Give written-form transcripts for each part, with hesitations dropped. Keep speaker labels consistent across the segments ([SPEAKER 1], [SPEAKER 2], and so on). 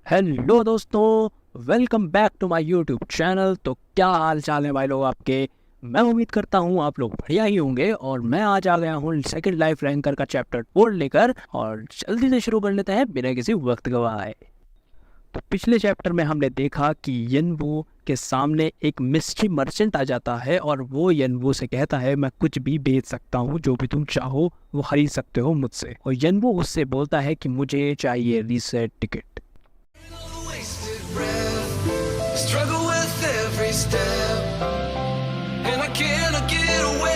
[SPEAKER 1] Hello दोस्तों, welcome back to my YouTube channel. तो क्या हाल चाल है भाई लोग आपके। मैं उम्मीद करता हूँ आप लोग बढ़िया ही होंगे। और मैं आज आ गया हूँ सेकंड लाइफ रैंकर का चैप्टर 4 लेकर, और जल्दी से शुरू कर लेते हैं बिना किसी वक्त गवाए। तो पिछले चैप्टर में हमने देखा कि यनवू के सामने एक मिस्ट्री मर्चेंट आ जाता है और वो यनवू से कहता है मैं कुछ भी बेच सकता हूँ, जो भी तुम चाहो वो खरीद सकते हो मुझसे। और यनवू उससे बोलता है कि मुझे चाहिए reset ticket.
[SPEAKER 2] Struggle with every step, and I cannot get away.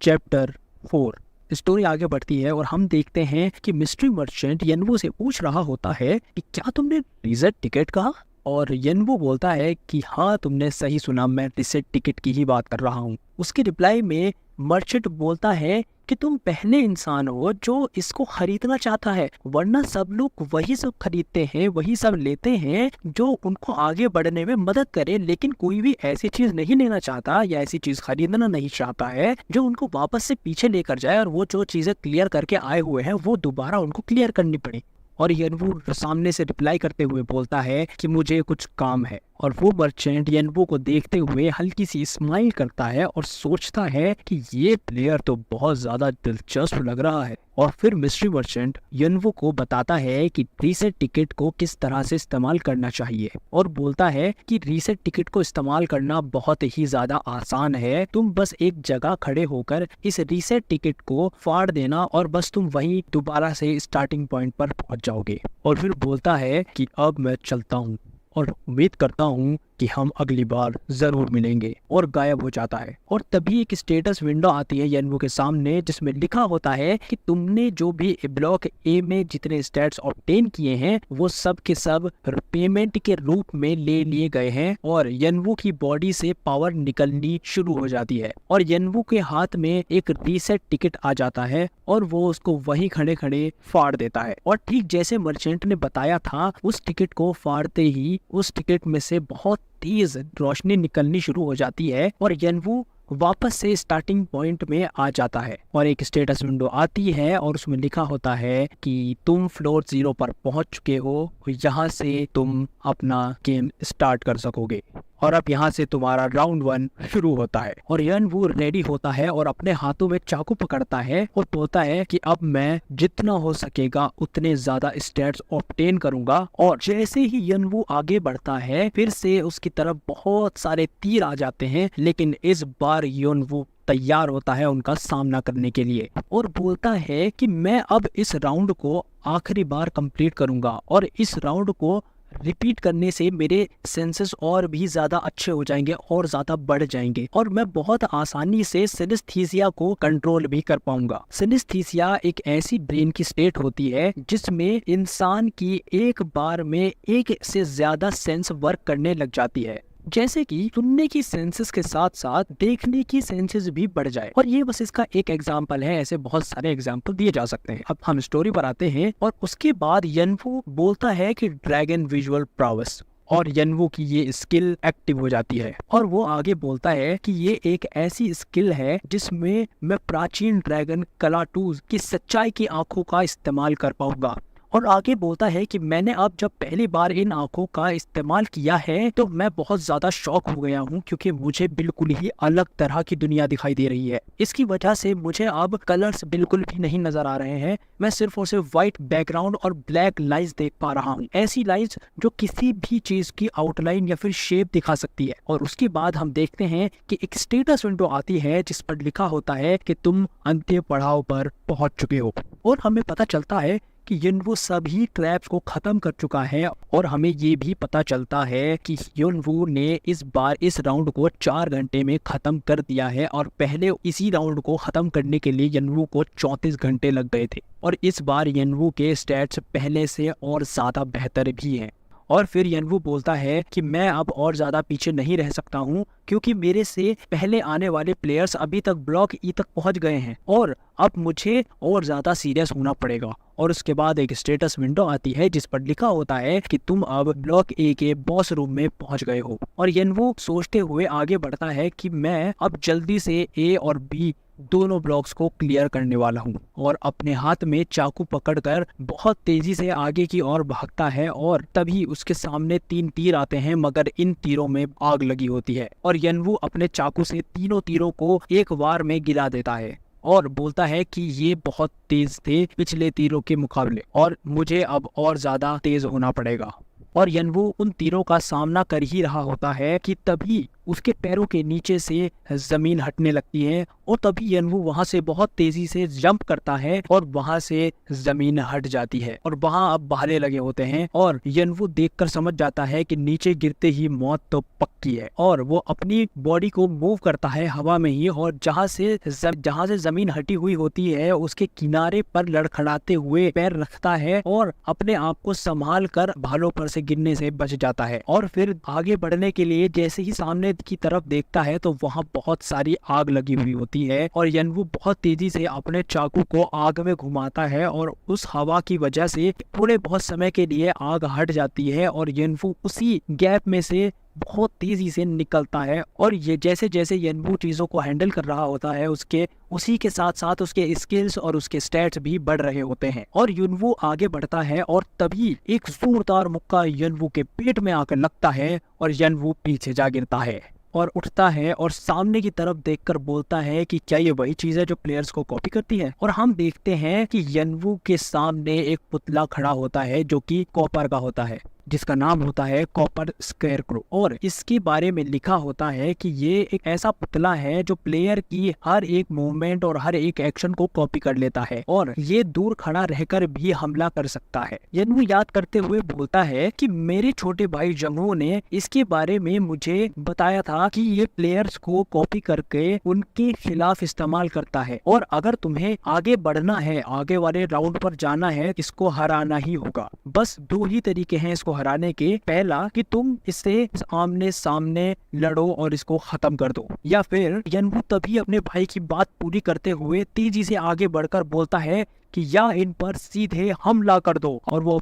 [SPEAKER 1] Chapter 4 story आगे बढ़ती है और हम देखते हैं कि मिस्ट्री मर्चेंट यनवू से पूछ रहा होता है कि क्या तुमने रीसेट टिकट कहा। और यनवू बोलता है कि हाँ, तुमने सही सुना, मैं रीसेट टिकट की ही बात कर रहा हूँ। उसके रिप्लाई में मर्चेंट बोलता है कि तुम पहले इंसान हो जो इसको खरीदना चाहता है, वरना सब लोग वही सब खरीदते हैं, वही सब लेते हैं जो उनको आगे बढ़ने में मदद करे। लेकिन कोई भी ऐसी चीज नहीं लेना चाहता या ऐसी चीज खरीदना नहीं चाहता है जो उनको वापस से पीछे लेकर जाए, और वो जो चीजें क्लियर करके आए हुए हैं वो दोबारा उनको क्लियर करनी पड़े। और यनवू सामने से रिप्लाई करते हुए बोलता है कि मुझे कुछ काम है। और वो मर्चेंट यनवू को देखते हुए हल्की सी स्माइल करता है और सोचता है कि ये प्लेयर तो बहुत ज्यादा दिलचस्प लग रहा है। और फिर मिस्ट्री मर्चेंट यनवू को बताता है कि रीसेट टिकट को किस तरह से इस्तेमाल करना चाहिए, और बोलता है कि रीसेट टिकट को इस्तेमाल करना बहुत ही ज्यादा आसान है। तुम बस एक जगह खड़े होकर इस रीसेट टिकट को फाड़ देना और बस तुम वहीं दोबारा से स्टार्टिंग पॉइंट पर पहुंच जाओगे। और फिर बोलता है कि अब मैं चलता हूँ और उम्मीद करता हूँ कि हम अगली बार जरूर मिलेंगे, और गायब हो जाता है। और तभी एक स्टेटस विंडो आती है यनवू के सामने जिसमें लिखा होता है कि तुमने जो भी ब्लॉक ए में जितने स्टैट्स ऑब्टेन किए हैं वो सब के सब पेमेंट के रूप में ले लिए गए हैं। और यनवू की बॉडी से पावर निकलनी शुरू हो जाती है और यनवू के हाथ में एक रीसेट टिकट आ जाता है और वो उसको वहीं खड़े खड़े फाड़ देता है। और ठीक जैसे मर्चेंट ने बताया था, उस टिकट को फाड़ते ही उस टिकट में से बहुत तेज रोशनी निकलनी शुरू हो जाती है और यनवू वापस से स्टार्टिंग पॉइंट में आ जाता है। और एक स्टेटस विंडो आती है और उसमें लिखा होता है कि तुम फ्लोर 0 पर पहुंच चुके हो, यहाँ से तुम अपना गेम स्टार्ट कर सकोगे। और अब यहाँ से तुम्हारा राउंड 1 शुरू होता है। और यनवू रेडी होता है और अपने हाथों में चाकू पकड़ता है और बोलता है कि अब मैं जितना हो सकेगा उतने ज्यादा स्टैट्स ऑब्टेन करूंगा। और जैसे ही यनवू आगे बढ़ता है, फिर से उसकी तरफ बहुत सारे तीर आ जाते हैं, लेकिन इस बार यनवू तैयार होता है उनका सामना करने के लिए और बोलता है कि मैं अब इस राउंड को आखिरी बार कंप्लीट करूंगा, और इस राउंड को रिपीट करने से मेरे सेंसेस और भी ज्यादा अच्छे हो जाएंगे और ज्यादा बढ़ जाएंगे, और मैं बहुत आसानी से सिनेस्थीसिया को कंट्रोल भी कर पाऊंगा। सिनेस्थीसिया एक ऐसी ब्रेन की स्टेट होती है जिसमें इंसान की एक बार में एक से ज्यादा सेंस वर्क करने लग जाती है, जैसे कि सुनने की सेंसेस के साथ साथ देखने की सेंसेस भी बढ़ जाए। और ये बस इसका एक एग्जांपल है, ऐसे बहुत सारे एग्जांपल दिए जा सकते हैं। अब हम स्टोरी पर आते हैं और उसके बाद यनवू बोलता है कि ड्रैगन विजुअल प्रावस, और यनवू की ये स्किल एक्टिव हो जाती है। और वो आगे बोलता है कि ये एक ऐसी स्किल है जिसमें मैं प्राचीन ड्रैगन कलाटूज की सच्चाई की आंखों का इस्तेमाल कर पाऊंगा। और आगे बोलता है कि मैंने अब जब पहली बार इन आंखों का इस्तेमाल किया है तो मैं बहुत ज्यादा शॉक हो गया हूँ, क्योंकि मुझे बिल्कुल ही अलग तरह की दुनिया दिखाई दे रही है। इसकी वजह से मुझे अब कलर्स बिल्कुल भी नहीं नजर आ रहे हैं, मैं सिर्फ और सिर्फ व्हाइट बैकग्राउंड और ब्लैक लाइंस देख पा रहा हूँ, ऐसी लाइंस जो किसी भी चीज की आउटलाइन या फिर शेप दिखा सकती है। और उसके बाद हम देखते हैं कि एक स्टेटस विंडो आती है जिस पर लिखा होता है कि तुम अंतिम पड़ाव पर पहुंच चुके हो, और हमें पता चलता है कि यनवू सभी ट्रैप्स को खत्म कर चुका है। और हमें ये भी पता चलता है कि यनवू ने इस बार इस राउंड को 4 घंटे में खत्म कर दिया है, और पहले इसी राउंड को खत्म करने के लिए यनवू को 34 घंटे लग गए थे। और इस बार यनवू के स्टैट्स पहले से और ज्यादा बेहतर भी हैं। और फिर यनवू बोलता है कि मैं अब और ज़्यादा पीछे नहीं रह सकता हूँ, क्योंकि मेरे से पहले आने वाले प्लेयर्स अभी तक ब्लॉक ई तक पहुँच गए हैं, और अब मुझे और ज़्यादा सीरियस होना पड़ेगा। और उसके बाद एक स्टेटस विंडो आती है जिस पर लिखा होता है कि तुम अब ब्लॉक ए के बॉस रूम में पहुंच गए हो। और यनवू सोचते हुए आगे बढ़ता है कि मैं अब जल्दी से ए और बी दोनों ब्लॉक्स को क्लियर करने वाला हूँ। और अपने हाथ में चाकू पकड़कर बहुत तेजी से आगे की ओर भागता है और तभी उसके सामने 3 तीर आते हैं, मगर इन तीरों में आग लगी होती है और यनवू अपने चाकू से तीनों तीरों को एक बार में गिरा देता है और बोलता है कि ये बहुत तेज थे पिछले तीरों के मुकाबले और मुझे अब और ज्यादा तेज होना पड़ेगा। और यनवू उन तीरों का सामना कर ही रहा होता है कि तभी उसके पैरों के नीचे से जमीन हटने लगती है और तभी यनवू वहां से बहुत तेजी से जंप करता है और वहां से जमीन हट जाती है और वहां अब भाले लगे होते हैं और यनवू देखकर समझ जाता है कि नीचे गिरते ही मौत तो पक्की है और वो अपनी बॉडी को मूव करता है हवा में ही और जहां से जमीन हटी हुई होती है उसके किनारे पर लड़खड़ाते हुए पैर रखता है और अपने आप को संभाल कर भालों पर से गिरने से बच जाता है। और फिर आगे बढ़ने के लिए जैसे ही सामने की तरफ देखता है तो वहां बहुत सारी आग लगी हुई होती है और यनवू बहुत तेजी से अपने चाकू को आग में घुमाता है और उस हवा की वजह से थोड़े बहुत समय के लिए आग हट जाती है और यनवू उसी गैप में से बहुत तेजी से निकलता है। और ये जैसे जैसे यनवू चीजों को हैंडल कर रहा होता है उसी के साथ साथ उसके स्किल्स और उसके स्टैट्स भी बढ़ रहे होते हैं और यनवू आगे बढ़ता है और तभी एक जोरदार मुक्का यनवू के पेट में आकर लगता है और यनवू पीछे जा गिरता है और उठता है और सामने की तरफ देखकर बोलता है कि क्या ये वही चीज है जो प्लेयर्स को कॉपी करती है। और हम देखते हैं कि यनवू के सामने एक पुतला खड़ा होता है जो कि कॉपर का होता है, जिसका नाम होता है कॉपर स्केयरक्रो और इसके बारे में लिखा होता है कि ये एक ऐसा पुतला है जो प्लेयर की हर एक मूवमेंट और हर एक एक्शन को कॉपी कर लेता है और ये दूर खड़ा रहकर भी हमला कर सकता है। यनवू याद करते हुए बोलता है कि मेरे छोटे भाई जंगू ने इसके बारे में मुझे बताया था कि ये प्लेयर्स को कॉपी करके उनके खिलाफ इस्तेमाल करता है और अगर तुम्हें आगे बढ़ना है, आगे वाले राउंड पर जाना है, इसको हराना ही होगा। बस 2 ही तरीके हैं इसको हराने के, पहला कि तुम इससे आमने सामने लड़ो और इसको खत्म कर दो, या फिर यनवू तभी अपने भाई की बात पूरी करते हुए तेजी से आगे बढ़कर बोलता है कि या इन पर सीधे हमला कर दो और वो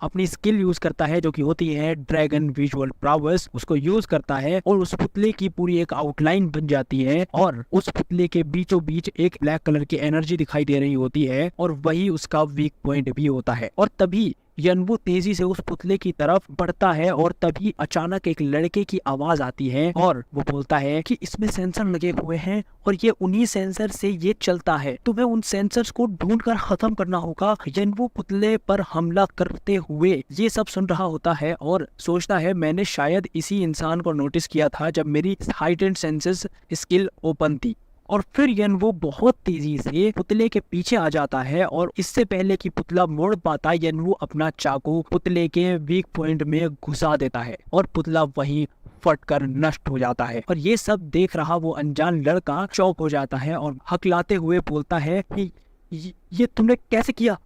[SPEAKER 1] अपनी स्किल यूज करता है जो कि होती है ड्रैगन विजुअल प्रावर्स, उसको यूज करता है और उस पुतले की पूरी एक आउटलाइन बन जाती है और उस पुतले के बीचों बीच एक ब्लैक कलर की एनर्जी दिखाई दे रही होती है और वही उसका वीक पॉइंट भी होता है। और तभी यनवू तेजी से उस पुतले की तरफ बढ़ता है और तभी अचानक एक लड़के की आवाज आती है और वो बोलता है कि इसमें सेंसर लगे हुए हैं और ये उन्हीं सेंसर से ये चलता है, तुम्हें उन सेंसर्स को ढूंढकर खत्म करना होगा। यनवू पुतले पर हमला करते हुए ये सब सुन रहा होता है और सोचता है मैंने शायद इसी इंसान को नोटिस किया था जब मेरी हाइटेंड सेंसेस स्किल ओपन थी। और फिर यनवू बहुत तेजी से पुतले के पीछे आ जाता है और इससे पहले कि पुतला मुड़ पाता यनवू अपना चाकू पुतले के वीक पॉइंट में घुसा देता है और पुतला वहीं फटकर नष्ट हो जाता है। और ये सब देख रहा वो अनजान लड़का चौंक हो जाता है और हकलाते हुए बोलता है कि ये तुमने कैसे किया।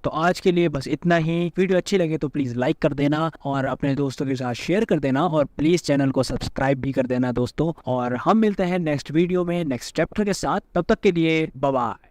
[SPEAKER 1] तो आज के लिए बस इतना ही। वीडियो अच्छी लगे तो प्लीज लाइक कर देना और अपने दोस्तों के साथ शेयर कर देना और प्लीज चैनल को सब्सक्राइब भी कर देना दोस्तों। और हम मिलते हैं नेक्स्ट वीडियो में नेक्स्ट चैप्टर के साथ, तब तक के लिए बाय बाय।